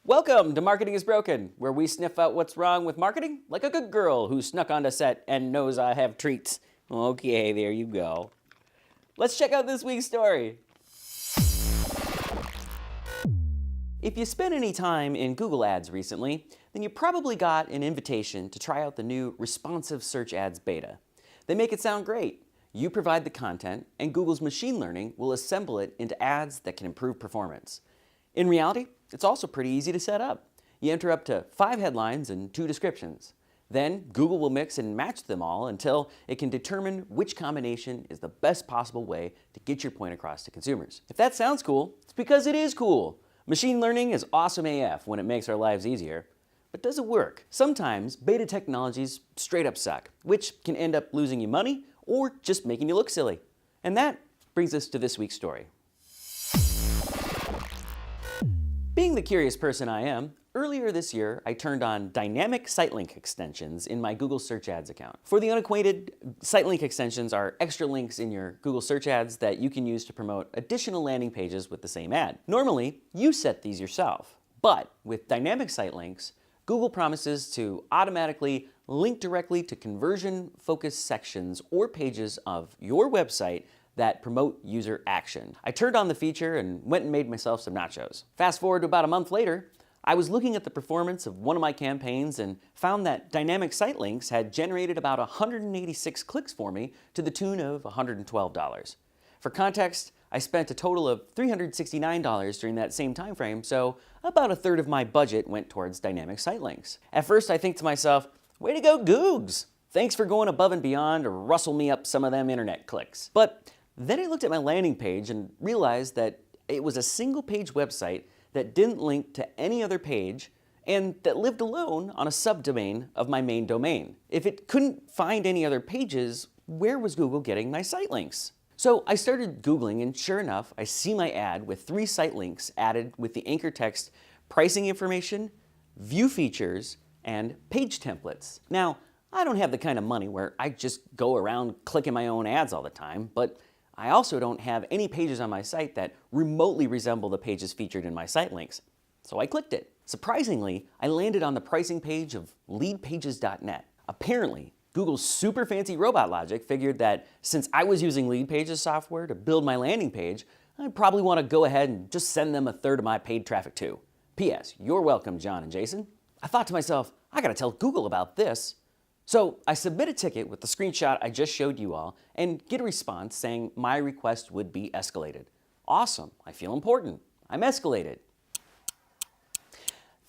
Welcome to Marketing is Broken, where we sniff out what's wrong with marketing like a good girl who snuck onto set and knows I have treats. Okay, there you go. Let's check out this week's story. If you spent any time in Google Ads recently, then you probably got an invitation to try out the new responsive search ads beta. They make it sound great. You provide the content, and Google's machine learning will assemble it into ads that can improve performance. In reality, it's also pretty easy to set up. You enter up to 5 headlines and 2 descriptions. Then Google will mix and match them all until it can determine which combination is the best possible way to get your point across to consumers. If that sounds cool, it's because it is cool. Machine learning is awesome AF when it makes our lives easier. But does it work? Sometimes beta technologies straight up suck, which can end up losing you money or just making you look silly. And that brings us to this week's story. Being the curious person I am, earlier this year I turned on dynamic sitelink extensions in my Google Search Ads account. For the unacquainted, sitelink extensions are extra links in your Google Search Ads that you can use to promote additional landing pages with the same ad. Normally, you set these yourself, but with dynamic sitelinks, Google promises to automatically link directly to conversion-focused sections or pages of your website that promote user action. I turned on the feature and went and made myself some nachos. Fast forward to about a month later, I was looking at the performance of one of my campaigns and found that dynamic site links had generated about 186 clicks for me to the tune of $112. For context, I spent a total of $369 during that same time frame, so about a third of my budget went towards dynamic site links. At first I think to myself, way to go Googs! Thanks for going above and beyond to rustle me up some of them internet clicks. But then I looked at my landing page and realized that it was a single page website that didn't link to any other page and that lived alone on a subdomain of my main domain. If it couldn't find any other pages, where was Google getting my site links? So I started Googling, and sure enough, I see my ad with 3 site links added with the anchor text, pricing information, view features, and page templates. Now, I don't have the kind of money where I just go around clicking my own ads all the time, but I also don't have any pages on my site that remotely resemble the pages featured in my site links. So I clicked it. Surprisingly, I landed on the pricing page of leadpages.net. Apparently, Google's super fancy robot logic figured that since I was using Leadpages software to build my landing page, I'd probably want to go ahead and just send them a third of my paid traffic too. P.S. You're welcome, John and Jason. I thought to myself, I gotta tell Google about this. So I submit a ticket with the screenshot I just showed you all and get a response saying my request would be escalated. Awesome, I feel important. I'm escalated.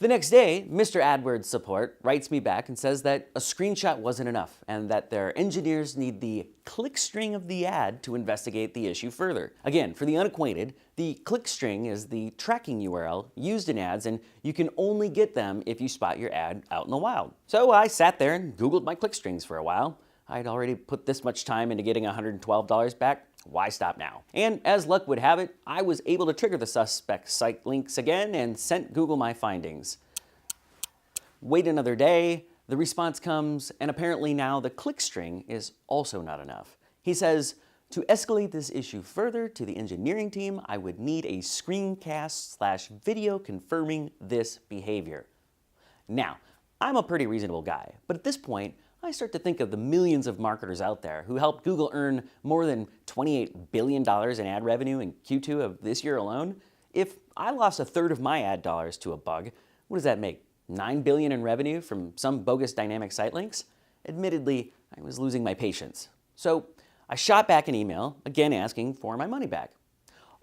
The next day, Mr. AdWords support writes me back and says that a screenshot wasn't enough and that their engineers need the click string of the ad to investigate the issue further. Again, for the unacquainted, the click string is the tracking URL used in ads, and you can only get them if you spot your ad out in the wild. So I sat there and Googled my click strings for a while. I'd already put this much time into getting $112 back. Why stop now? And as luck would have it, I was able to trigger the suspect site links again and sent Google my findings. Wait another day, the response comes, and apparently now the click string is also not enough. He says, to escalate this issue further to the engineering team, I would need a screencast/video confirming this behavior. Now, I'm a pretty reasonable guy, but at this point, I start to think of the millions of marketers out there who helped Google earn more than $28 billion in ad revenue in Q2 of this year alone. If I lost a third of my ad dollars to a bug, what does that make? $9 billion in revenue from some bogus dynamic site links? Admittedly, I was losing my patience. So I shot back an email, again asking for my money back.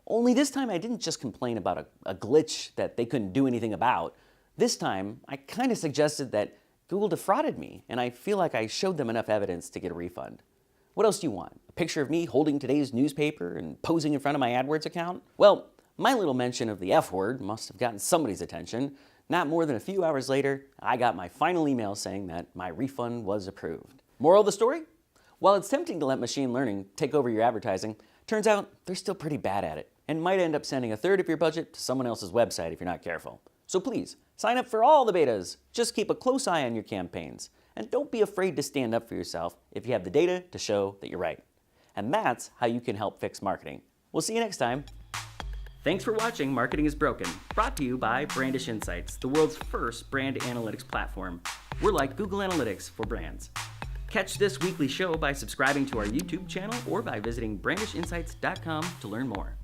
Only this time I didn't just complain about a glitch that they couldn't do anything about. This time, I kind of suggested that Google defrauded me, and I feel like I showed them enough evidence to get a refund. What else do you want? A picture of me holding today's newspaper and posing in front of my AdWords account? Well, my little mention of the F word must have gotten somebody's attention. Not more than a few hours later, I got my final email saying that my refund was approved. Moral of the story? While it's tempting to let machine learning take over your advertising, turns out they're still pretty bad at it and might end up sending a third of your budget to someone else's website if you're not careful. So please, sign up for all the betas. Just keep a close eye on your campaigns. And don't be afraid to stand up for yourself if you have the data to show that you're right. And that's how you can help fix marketing. We'll see you next time. Thanks for watching Marketing is Broken, brought to you by Brandish Insights, the world's first brand analytics platform. We're like Google Analytics for brands. Catch this weekly show by subscribing to our YouTube channel or by visiting brandishinsights.com to learn more.